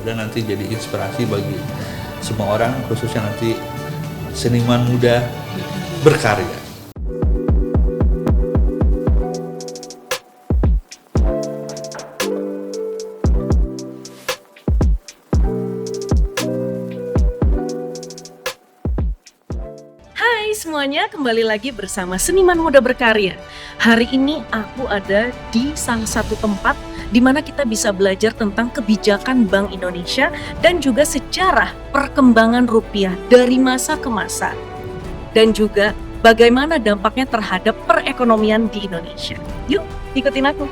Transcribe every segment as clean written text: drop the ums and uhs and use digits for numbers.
mudah-mudahan nanti jadi inspirasi bagi semua orang, khususnya nanti seniman muda berkarya. Hai semuanya, kembali lagi bersama Seniman Muda Berkarya. Hari ini aku ada di salah satu tempat di mana kita bisa belajar tentang kebijakan Bank Indonesia dan juga sejarah perkembangan rupiah dari masa ke masa. Dan juga bagaimana dampaknya terhadap perekonomian di Indonesia. Yuk, ikutin aku.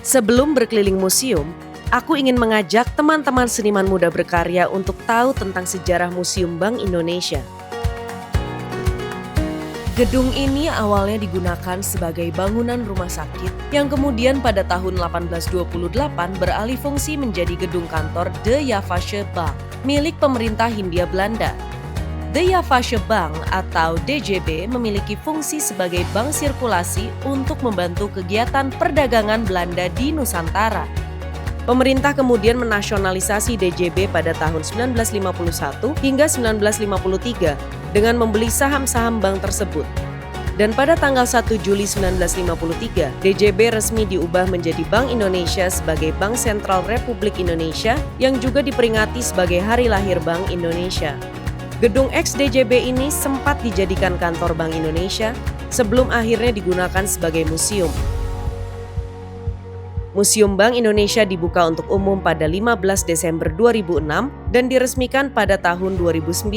Sebelum berkeliling museum, aku ingin mengajak teman-teman seniman muda berkarya untuk tahu tentang sejarah Museum Bank Indonesia. Gedung ini awalnya digunakan sebagai bangunan rumah sakit yang kemudian pada tahun 1828 beralih fungsi menjadi gedung kantor De Javasche Bank milik pemerintah Hindia Belanda. De Javasche Bank atau DJB memiliki fungsi sebagai bank sirkulasi untuk membantu kegiatan perdagangan Belanda di Nusantara. Pemerintah kemudian menasionalisasi DJB pada tahun 1951 hingga 1953 dengan membeli saham-saham bank tersebut. Dan pada tanggal 1 Juli 1953, DJB resmi diubah menjadi Bank Indonesia sebagai Bank Sentral Republik Indonesia yang juga diperingati sebagai Hari Lahir Bank Indonesia. Gedung ex-DJB ini sempat dijadikan kantor Bank Indonesia sebelum akhirnya digunakan sebagai museum. Museum Bank Indonesia dibuka untuk umum pada 15 Desember 2006 dan diresmikan pada tahun 2009.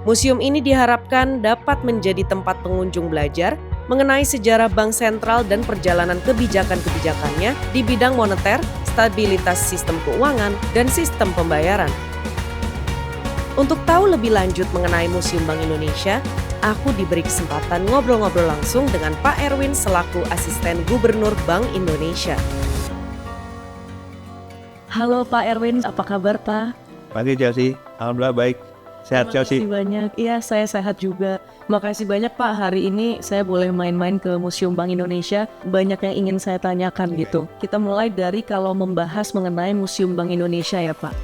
Museum ini diharapkan dapat menjadi tempat pengunjung belajar mengenai sejarah bank sentral dan perjalanan kebijakan-kebijakannya di bidang moneter, stabilitas sistem keuangan, dan sistem pembayaran. Untuk tahu lebih lanjut mengenai Museum Bank Indonesia, aku diberi kesempatan ngobrol-ngobrol langsung dengan Pak Erwin selaku Asisten Gubernur Bank Indonesia. Halo Pak Erwin, apa kabar Pak? Pagi Chelsea, alhamdulillah baik. Sehat Chelsea? Terima kasih banyak, iya saya sehat juga. Makasih banyak Pak, hari ini saya boleh main-main ke Museum Bank Indonesia. Banyak yang ingin saya tanyakan gitu. Kita mulai dari kalau membahas mengenai Museum Bank Indonesia ya Pak.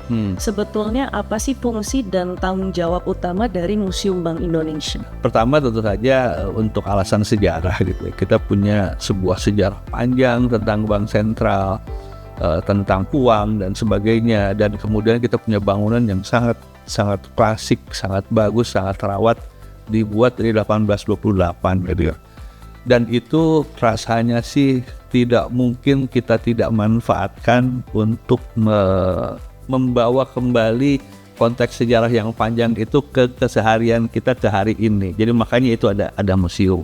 Sebetulnya apa sih fungsi dan tanggung jawab utama dari Museum Bank Indonesia? Pertama tentu saja untuk alasan sejarah gitu. Kita punya sebuah sejarah panjang tentang bank sentral, tentang uang dan sebagainya, dan kemudian kita punya bangunan yang sangat klasik, sangat bagus, sangat terawat, dibuat dari 1828 gitu ya. Dan itu rasanya sih tidak mungkin kita tidak manfaatkan untuk membawa kembali konteks sejarah yang panjang itu ke keseharian kita ke hari ini. Jadi makanya itu ada museum.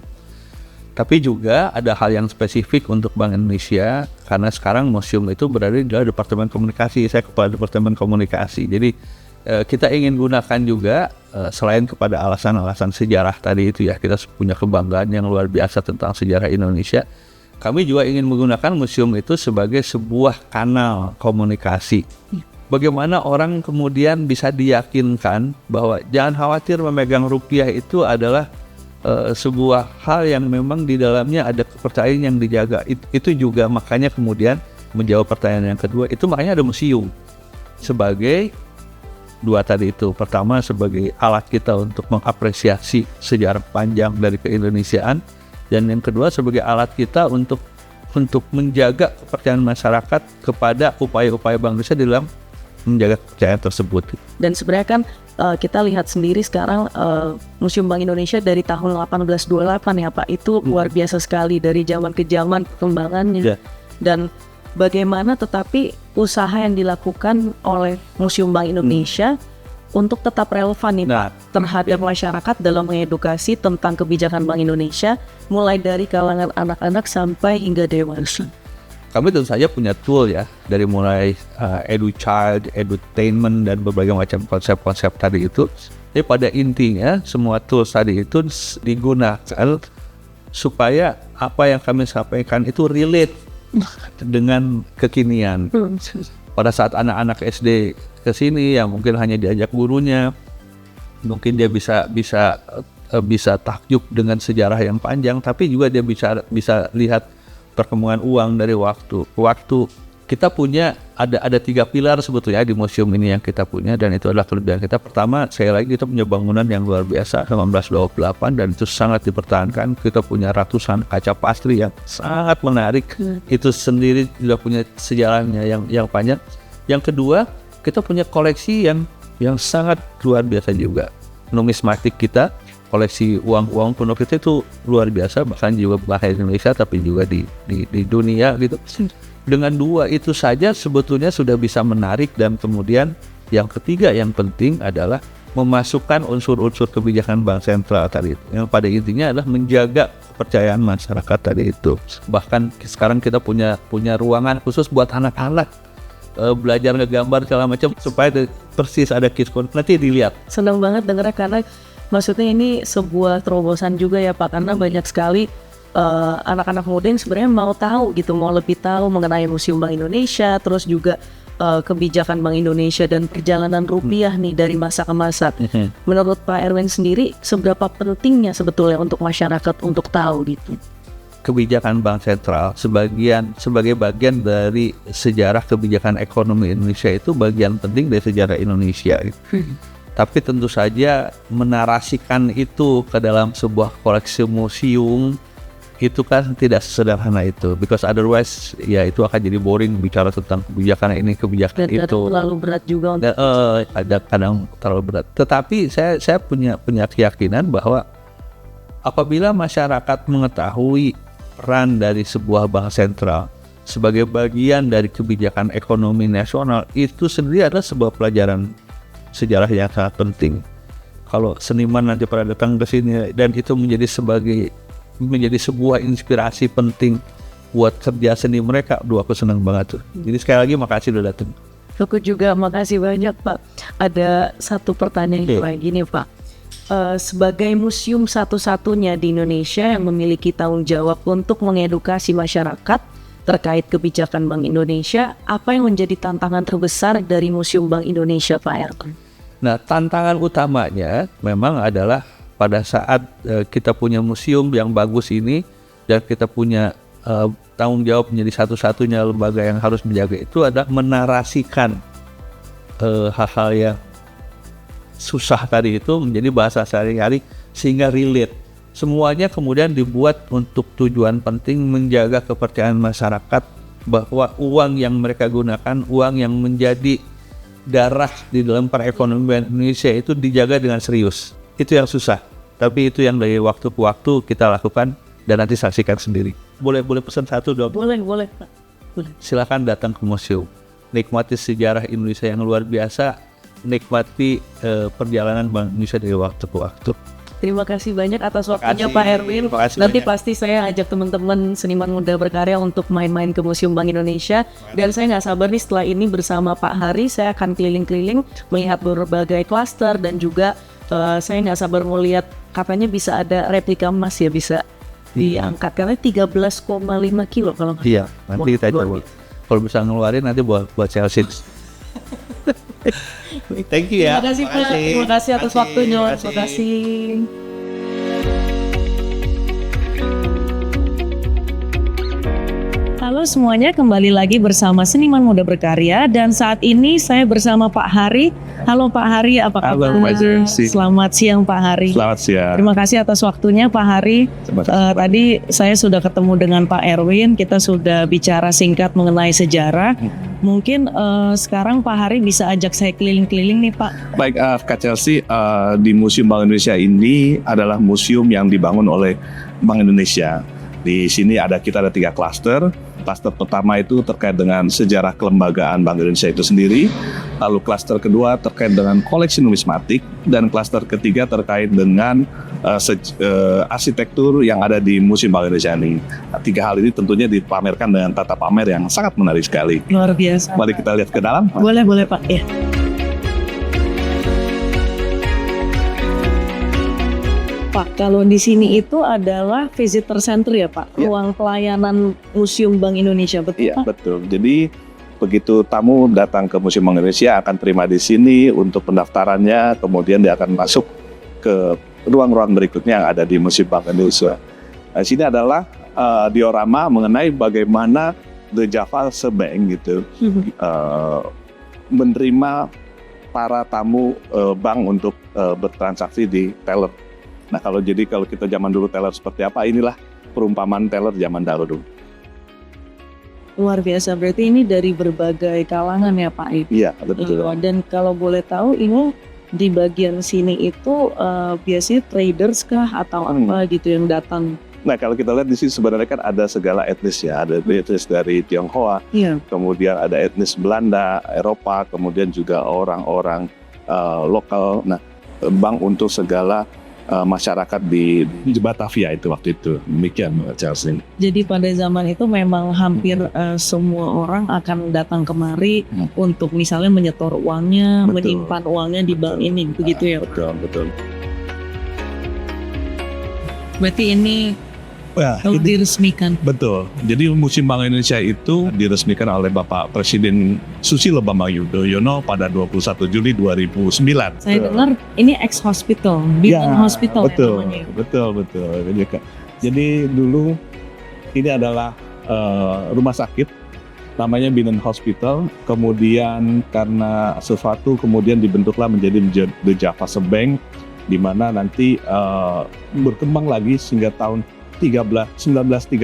Tapi juga ada hal yang spesifik untuk Bank Indonesia, karena sekarang museum itu berada di dalam Departemen Komunikasi. Saya kepala Departemen Komunikasi. Jadi kita ingin gunakan juga selain kepada alasan-alasan sejarah tadi itu ya, kita punya kebanggaan yang luar biasa tentang sejarah Indonesia. Kami juga ingin menggunakan museum itu sebagai sebuah kanal komunikasi. Bagaimana orang kemudian bisa diyakinkan bahwa jangan khawatir, memegang rupiah itu adalah sebuah hal yang memang di dalamnya ada kepercayaan yang dijaga. Itu juga makanya kemudian menjawab pertanyaan yang kedua, itu makanya ada museum sebagai dua tadi itu. Pertama sebagai alat kita untuk mengapresiasi sejarah panjang dari keindonesiaan, dan yang kedua sebagai alat kita untuk menjaga kepercayaan masyarakat kepada upaya-upaya Bank Indonesia dalam menjaga kepercayaan tersebut. Dan sebenarnya kan kita lihat sendiri sekarang Museum Bank Indonesia dari tahun 1828 ya Pak, itu luar biasa sekali dari zaman ke zaman perkembangannya. Dan bagaimana tetapi usaha yang dilakukan oleh Museum Bank Indonesia untuk tetap relevan nih Pak terhadap masyarakat dalam mengedukasi tentang kebijakan Bank Indonesia, mulai dari kalangan anak-anak sampai hingga dewasa. Kami tentu saja punya tool ya, dari mulai EduChild, Edutainment, dan berbagai macam konsep-konsep tadi itu. Tapi pada intinya semua tools tadi itu digunakan supaya apa yang kami sampaikan itu relate dengan kekinian. Pada saat anak-anak SD ke sini yang mungkin hanya diajak gurunya, mungkin dia bisa takjub dengan sejarah yang panjang, tapi juga dia bisa lihat perkembangan uang dari waktu ke waktu. Kita punya ada 3 pilar sebetulnya di museum ini yang kita punya, dan itu adalah kelebihan kita. Pertama, sekali lagi kita punya bangunan yang luar biasa 1928 dan itu sangat dipertahankan. Kita punya ratusan kaca pastri yang sangat menarik. Itu sendiri sudah punya sejarahnya yang panjang. Yang kedua, kita punya koleksi yang sangat luar biasa juga. Numismatik kita, koleksi uang kuno kita itu luar biasa, bahkan juga bahkan Indonesia tapi juga di dunia gitu. Dengan 2 itu saja sebetulnya sudah bisa menarik. Dan kemudian yang ketiga yang penting adalah memasukkan unsur-unsur kebijakan bank sentral tadi itu, yang pada intinya adalah menjaga kepercayaan masyarakat tadi itu. Bahkan sekarang kita punya ruangan khusus buat anak-anak belajar ngegambar segala macam supaya persis ada kiskon, nanti dilihat. Senang banget dengarnya karena maksudnya ini sebuah terobosan juga ya Pak, karena banyak sekali anak-anak muda yang sebenarnya mau tahu gitu, mau lebih tahu mengenai Museum Bank Indonesia, terus juga kebijakan Bank Indonesia dan perjalanan rupiah nih dari masa ke masa. Menurut Pak Erwin sendiri, seberapa pentingnya sebetulnya untuk masyarakat untuk tahu gitu? Kebijakan bank sentral sebagai bagian dari sejarah kebijakan ekonomi Indonesia, itu bagian penting dari sejarah Indonesia gitu. Tapi tentu saja menarasikan itu ke dalam sebuah koleksi museum itu kan tidak sesederhana itu, because otherwise ya itu akan jadi boring bicara tentang kebijakan ini kebijakan dan itu. Dan terlalu berat juga untuk ada kadang terlalu berat. Tetapi saya punya keyakinan bahwa apabila masyarakat mengetahui peran dari sebuah bank sentral sebagai bagian dari kebijakan ekonomi nasional, itu sendiri adalah sebuah pelajaran sejarah yang sangat penting. Kalau seniman nanti pada datang ke sini dan itu menjadi sebuah inspirasi penting buat kerja seni mereka, aku senang banget tuh. Jadi sekali lagi makasih udah datang. Aku juga makasih banyak Pak. Ada satu pertanyaan lagi nih Pak. Sebagai museum satu-satunya di Indonesia yang memiliki tanggung jawab untuk mengedukasi masyarakat terkait kebijakan Bank Indonesia, apa yang menjadi tantangan terbesar dari Museum Bank Indonesia Pak Erwin? Nah, tantangan utamanya memang adalah pada saat kita punya museum yang bagus ini dan kita punya tanggung jawab menjadi satu-satunya lembaga yang harus menjaga itu adalah menarasikan hal-hal yang susah tadi itu menjadi bahasa sehari-hari sehingga relate. Semuanya kemudian dibuat untuk tujuan penting menjaga kepercayaan masyarakat bahwa uang yang mereka gunakan, uang yang menjadi darah di dalam perekonomian Indonesia itu dijaga dengan serius. Itu yang susah, tapi itu yang dari waktu ke waktu kita lakukan dan nanti saksikan sendiri. Boleh pesan satu dong? Boleh Pak. Boleh. Silakan datang ke museum, nikmati sejarah Indonesia yang luar biasa, nikmati perjalanan Bank Indonesia dari waktu ke waktu. Terima kasih banyak atas waktunya Pak Erwin. Nanti pasti saya ajak teman-teman seniman muda berkarya untuk main-main ke Museum Bank Indonesia. Dan saya nggak sabar nih setelah ini bersama Pak Hari, saya akan keliling-keliling melihat berbagai klaster dan juga saya nggak sabar mau lihat, katanya bisa ada replika emas ya, bisa diangkat karena 13,5 kilo kalau nggak. Iya, nanti kita coba. Kalau bisa ngeluarin nanti buat Chelsea. Thank you ya. Terima kasih Pak. Terima kasih atas waktunya. Terima kasih. Halo semuanya, kembali lagi bersama Seniman Muda Berkarya dan saat ini saya bersama Pak Hari. Halo Pak Hari, apa kabar? Halo Pak Jersi. Selamat siang Pak Hari. Selamat siang. Terima kasih atas waktunya Pak Hari. Tadi saya sudah ketemu dengan Pak Erwin, kita sudah bicara singkat mengenai sejarah. Mungkin sekarang Pak Hari bisa ajak saya keliling-keliling nih Pak. Baik Kak Chelsea, di Museum Bank Indonesia ini adalah museum yang dibangun oleh Bank Indonesia. Di sini kita ada 3 klaster. Klaster pertama itu terkait dengan sejarah kelembagaan Bank Indonesia itu sendiri. Lalu klaster kedua terkait dengan koleksi numismatik. Dan klaster ketiga terkait dengan arsitektur yang ada di Museum Bank Indonesia ini. Nah, 3 hal ini tentunya dipamerkan dengan tata pamer yang sangat menarik sekali. Luar biasa. Mari kita lihat ke dalam. Boleh Pak. Ya. Pak, kalau di sini itu adalah visitor center ya Pak, ruang pelayanan Museum Bank Indonesia, betul Iya, Pak? betul. Jadi begitu tamu datang ke Museum Bank Indonesia akan terima di sini untuk pendaftarannya, kemudian dia akan masuk ke ruang-ruang berikutnya yang ada di Museum Bank Indonesia. Nah, sini adalah diorama mengenai bagaimana The Java Bank gitu menerima para tamu bank untuk bertransaksi di teller. Nah kalau kita zaman dulu teller seperti apa, inilah perumpamaan teller zaman dahulu. Luar biasa, berarti ini dari berbagai kalangan ya Pak? Iya, betul. Dan kalau boleh tahu ini di bagian sini itu biasanya traders kah atau apa gitu yang datang? Nah kalau kita lihat di sini sebenarnya kan ada segala etnis ya, ada etnis dari Tionghoa, kemudian ada etnis Belanda, Eropa, kemudian juga orang-orang lokal. Nah bank untuk segala masyarakat di Batavia itu waktu itu, demikian Charles. Jadi pada zaman itu memang hampir semua orang akan datang kemari untuk misalnya menyetor uangnya, menyimpan uangnya di bank ini, begitu ya? Betul. Berarti ini diresmikan. Betul. Jadi Museum Bank Indonesia itu diresmikan oleh Bapak Presiden Susilo Bambang Yudhoyono pada 21 Juli 2009. Saya dengar ini ex-hospital, Binan Hospital betul, ya namanya. Betul. Jadi dulu ini adalah rumah sakit, namanya Binan Hospital. Kemudian karena sesuatu kemudian dibentuklah menjadi The Java Bank, di mana nanti berkembang lagi sehingga tahun 1937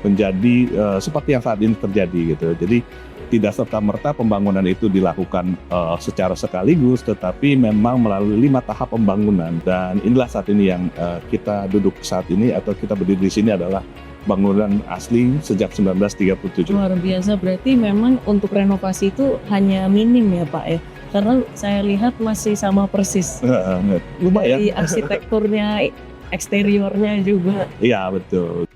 menjadi seperti yang saat ini terjadi gitu. Jadi tidak serta-merta pembangunan itu dilakukan secara sekaligus, tetapi memang melalui 5 tahap pembangunan. Dan inilah saat ini yang kita duduk saat ini atau kita berdiri di sini adalah bangunan asli sejak 1937. Luar biasa, berarti memang untuk renovasi itu hanya minim ya Pak ya? Karena saya lihat masih sama persis. Lumayan. Dari arsitekturnya, eksteriornya juga. Iya betul.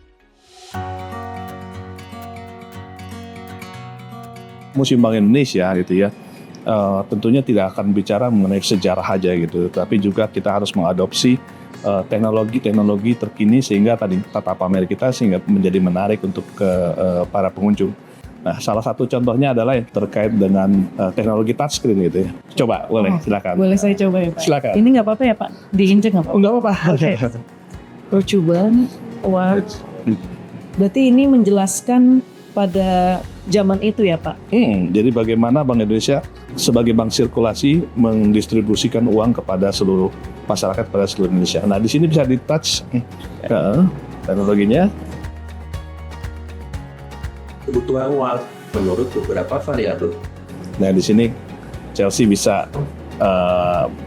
Museum Bank Indonesia gitu ya, tentunya tidak akan bicara mengenai sejarah aja gitu, tapi juga kita harus mengadopsi teknologi terkini sehingga tadi tata pamer kita sehingga menjadi menarik untuk para pengunjung. Nah, salah satu contohnya adalah yang terkait dengan teknologi touchscreen gitu ya. Coba, boleh, silakan. Boleh saya coba ya Pak? Silakan. Ini nggak apa-apa ya Pak? Diinjek nggak apa-apa? Nggak apa-apa. Oke. Lucu banget. Wah. Berarti ini menjelaskan pada zaman itu ya Pak? Jadi bagaimana Bank Indonesia sebagai bank sirkulasi mendistribusikan uang kepada seluruh masyarakat pada seluruh Indonesia. Nah, di sini bisa di-touch teknologinya. Kebutuhan uang menurut beberapa variabel. Nah di sini Chelsea bisa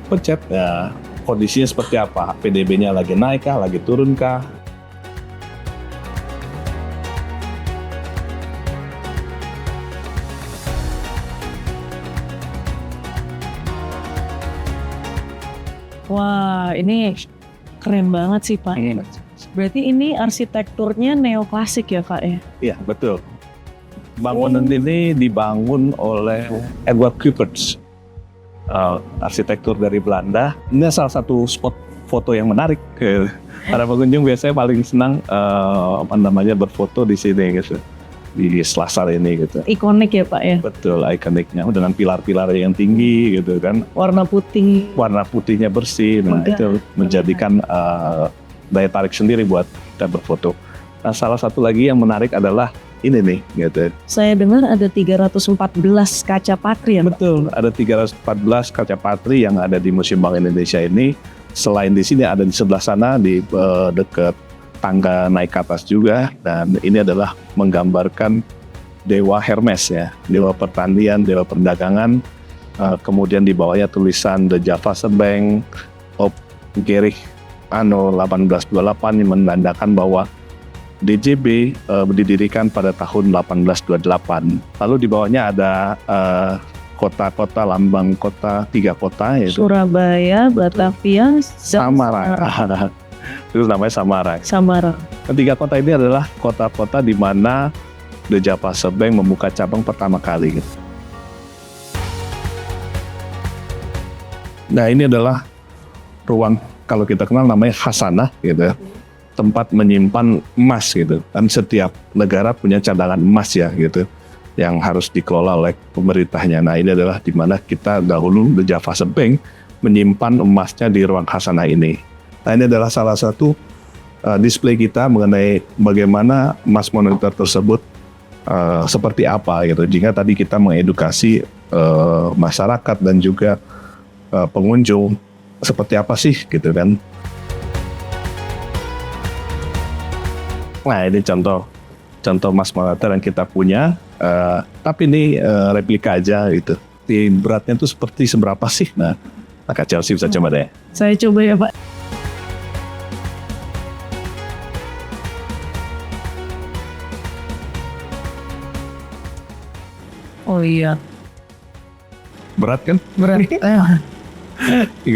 pencet ya, kondisinya seperti apa, PDB-nya lagi naik kah, lagi turun kah. Wah, ini keren banget sih Pak. Berarti ini arsitekturnya neoklasik ya Kak ya? Iya betul. Bangunan ini dibangun oleh Edward Cupertz, arsitektur dari Belanda. Ini salah satu spot foto yang menarik. Para pengunjung biasanya paling senang berfoto di sini gitu, di Selasar ini gitu. Ikonik ya Pak ya? Betul, ikoniknya dengan pilar-pilar yang tinggi gitu kan. Warna putihnya bersih. Nah itu menjadikan daya tarik sendiri buat kita berfoto. Nah salah satu lagi yang menarik adalah ini nih gitu. Saya dengar ada 314 kaca patri ya Pak? Betul, ada 314 kaca patri yang ada di Museum Bank Indonesia ini. Selain di sini ada di sebelah sana di dekat tangga naik ke atas juga, dan ini adalah menggambarkan Dewa Hermes ya, Dewa Pertanian, Dewa Perdagangan. Kemudian di bawahnya tulisan The Java Bank of Gerich anno 1828 yang menandakan bahwa DJB didirikan pada tahun 1828. Lalu di bawahnya ada kota-kota, lambang kota, 3 kota yaitu Surabaya, Batavia, Samarang. Itu namanya Samarang. Ketiga kota ini adalah kota-kota di mana The Java Bank membuka cabang pertama kali. Nah ini adalah ruang kalau kita kenal namanya Khasanah gitu, tempat menyimpan emas gitu. Dan setiap negara punya cadangan emas ya gitu, yang harus dikelola oleh pemerintahnya. Nah ini adalah di mana kita dahulu The Java Bank menyimpan emasnya di ruang Khasanah ini. Nah ini adalah salah satu display kita mengenai bagaimana Mass Monitor tersebut seperti apa gitu. Jika tadi kita mengedukasi masyarakat dan juga pengunjung seperti apa sih gitu kan. Nah, ini contoh Mass Monitor yang kita punya, tapi ini replika aja gitu. Di beratnya itu seperti seberapa sih? Nah, Kak Chelsea bisa coba deh. Saya coba ya Pak. Oh iya, Berat kan? berat. 13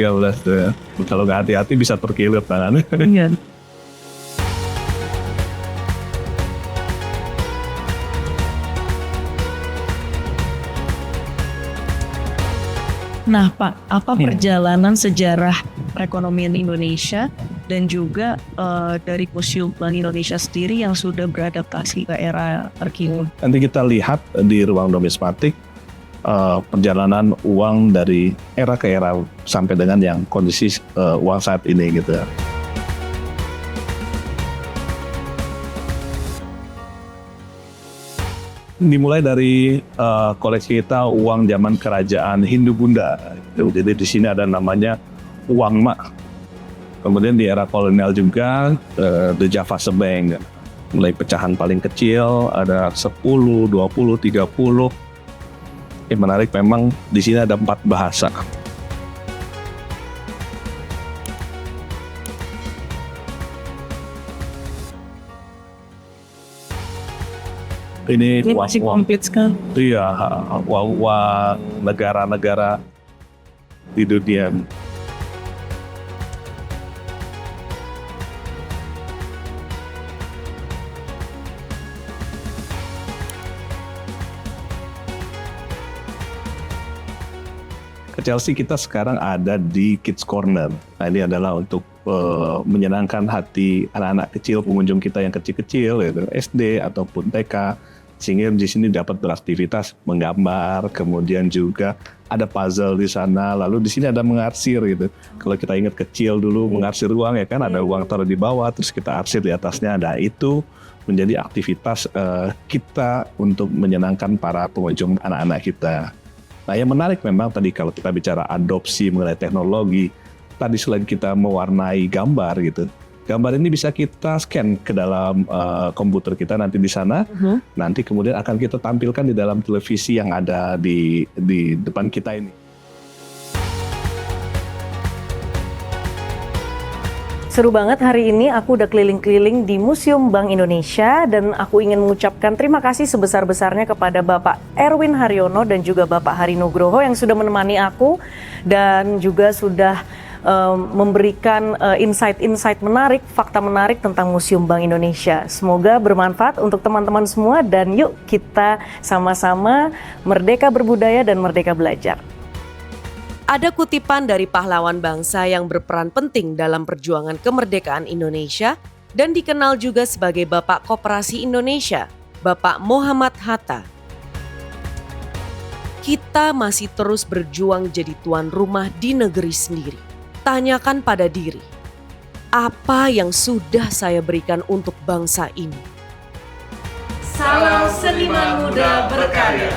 tuh ya. Kalau nggak hati-hati bisa terkilir tangannya. Iya. Nah Pak, apa perjalanan sejarah perekonomian Indonesia dan juga dari Museum Bank Indonesia sendiri yang sudah beradaptasi ke era terkini? Nanti kita lihat di ruang numismatik perjalanan uang dari era ke era sampai dengan yang kondisi uang saat ini gitu ya. Dimulai dari koleksi kita uang zaman kerajaan Hindu Bunda. Jadi di sini ada namanya uang mak. Kemudian di era kolonial juga The Java Bank. Mulai pecahan paling kecil ada 10, 20, 30. Yang menarik memang di sini ada 4 bahasa. Ini masih komplit sekali. Iya, uang negara-negara di dunia. Ke Chelsea kita sekarang ada di Kids Corner. Nah, ini adalah untuk menyenangkan hati anak-anak kecil, pengunjung kita yang kecil-kecil, gitu, SD ataupun TK. Sehingga di sini dapat beraktivitas menggambar, kemudian juga ada puzzle di sana, lalu di sini ada mengarsir gitu. Kalau kita ingat kecil dulu mengarsir uang ya kan, ada uang taruh di bawah, terus kita arsir di atasnya, ada itu menjadi aktivitas kita untuk menyenangkan para pengunjung anak-anak kita. Nah yang menarik memang tadi kalau kita bicara adopsi mengenai teknologi, tadi selain kita mewarnai gambar gitu, gambar ini bisa kita scan ke dalam komputer kita nanti di sana. Nanti kemudian akan kita tampilkan di dalam televisi yang ada di depan kita ini. Seru banget hari ini, aku udah keliling-keliling di Museum Bank Indonesia dan aku ingin mengucapkan terima kasih sebesar-besarnya kepada Bapak Erwin Haryono dan juga Bapak Hari Nugroho yang sudah menemani aku dan juga sudah memberikan insight-insight menarik, fakta menarik tentang Museum Bank Indonesia. Semoga bermanfaat untuk teman-teman semua dan yuk kita sama-sama merdeka berbudaya dan merdeka belajar. Ada kutipan dari pahlawan bangsa yang berperan penting dalam perjuangan kemerdekaan Indonesia dan dikenal juga sebagai Bapak Koperasi Indonesia, Bapak Muhammad Hatta. Kita masih terus berjuang jadi tuan rumah di negeri sendiri. Tanyakan pada diri, apa yang sudah saya berikan untuk bangsa ini? Salam seniman muda berkarya.